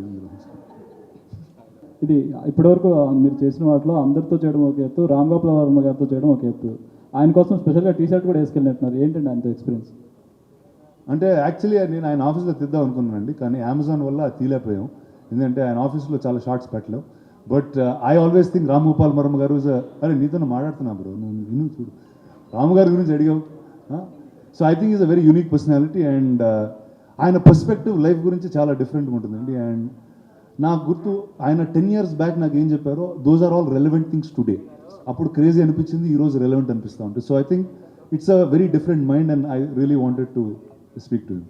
ఇది ఇప్పటివరకు మీరు చేసిన వాటిలో అందరితో చేయడం ఒక ఎత్తు, రామ్ గోపాల్ వర్మ గారితో చేయడం ఒక ఎత్తు. ఆయన కోసం స్పెషల్గా టీ షర్ట్ కూడా వేసుకెళ్ళినట్టున్నారు. ఏంటండి ఆయనతో ఎక్స్పీరియన్స్? అంటే యాక్చువల్లీ నేను ఆయన ఆఫీస్లో తీద్దాం అనుకున్నానండి, కానీ అమెజాన్ వల్ల తీలేకపోయాం. ఎందుకంటే ఆయన ఆఫీస్లో చాలా షార్ట్స్ పెట్టలేవు. But I always think Ram Gopal Varma గారు అరే నీతో మాట్లాడుతున్నా బ్రో, నువ్వు విను చూడు, రాము గారి గురించి అడిగావు. So I think is a very unique personality and ఆయన పర్స్పెక్టివ్ లైఫ్ గురించి చాలా డిఫరెంట్గా ఉంటుందండి. అండ్ నాకు గుర్తు ఆయన 10 years బ్యాక్ నాకు ఏం చెప్పారో those are all relevant things today. అప్పుడు క్రేజీ అనిపించింది, ఈరోజు రెలవెంట్ అనిపిస్తూ ఉంటుంది. So I think it's a very different mind and I really wanted to speak to you.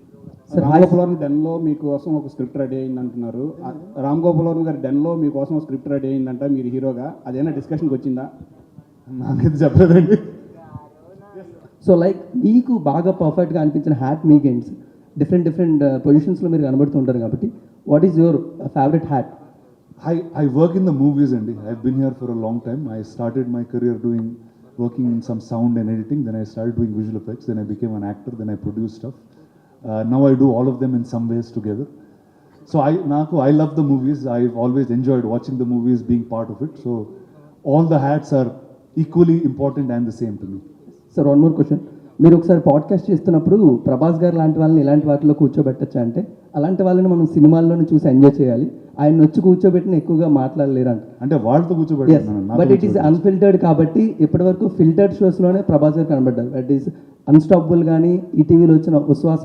Ram Gopal Varma డెన్లో మీకోసం ఒక స్క్రిప్ట్ రెడీ అయింది అంటున్నారు. రామ్ గోపాల్ వర్మ గారి డెన్లో మీకోసం ఒక స్క్రిప్ట్ రెడీ అయిందంట మీరు హీరోగా, అదేనా డిస్కషన్కి వచ్చిందా? నాకైతే చెప్పలేదండి. సో లైక్ మీకు బాగా పర్ఫెక్ట్గా అనిపించిన హ్యాట్ మీకేంటి? డిఫరెంట్ పొజిషన్స్లో మీరు కనబడుతుంటారు కాబట్టి what is your favourite hat? I work in the movies, Andy. I've been here for a long time. I started my career working in some sound and editing. Then I started doing visual effects. Then I became an actor. Then I produced stuff. Now I do all of them in some ways together. So I love the movies. I've always enjoyed watching the movies, being part of it. So all the hats are equally important and the same to me. Sir one more question. మీరు ఒకసారి podcast చేస్తున్నప్పుడు ప్రభాస్ గారు లాంటి వాళ్ళని ఇలాంటి వాటిలో కూర్చోబెట్టచ్చా అంటే, అలాంటి వాళ్ళని మనం సినిమాల్లోనే చూసి ఎంజాయ్ చేయాలి, ఆయన వచ్చి కూర్చోబెట్టిన ఎక్కువగా మాట్లాడలేరంట. అంటే వాళ్ళతో కూర్చోబెట్టాను. బట్ ఇట్ ఈస్ అన్ఫిల్టర్డ్ కాబట్టి ఇప్పటివరకు ఫిల్టర్డ్ షోస్లోనే ప్రభాస్ గారు కనబడ్డారు. దట్ ఈస్ అన్స్టాపబుల్ కానీ ఈటీవీలో వచ్చిన ఉశ్వాస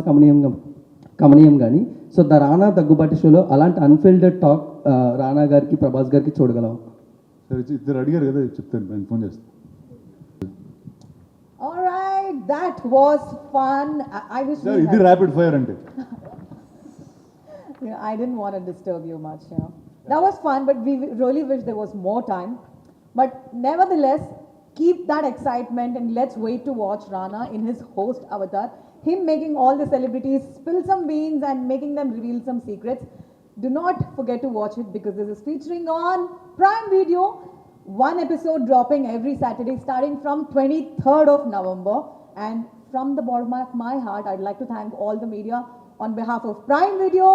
కమనీయం కానీ. సో ద రానా దగ్గుబాటి షోలో అలాంటి అన్ఫిల్టర్డ్ టాక్ రానా గారికి ప్రభాస్ గారికి చూడగలం. సరే, ఇద్దరు అడిగారు కదా, చెప్తాను, నేను ఫోన్ చేస్తాను. All right, that was fun. I wish Sir, ఇది rapid fire ante. I didn't want to disturb you much. That was fun, but we really wish there was more time. But nevertheless, keep that excitement and let's wait to watch Rana in his host avatar. Him making all the celebrities spill some beans and making them reveal some secrets. Do not forget to watch it because this is featuring on Prime Video. One episode dropping every Saturday starting from 23rd of November. And from the bottom of my heart, I'd like to thank all the media on behalf of Prime Video.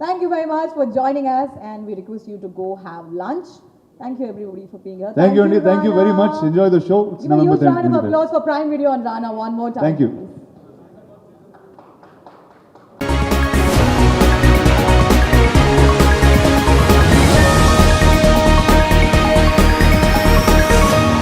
Thank you very much for joining us and we request you to go have lunch. Thank you everybody for being here. Thank you, Andy. Thank you very much. Enjoy the show. It's Give a November huge 10th. round of applause for Prime Video and Rana one more time. Thank you. Please.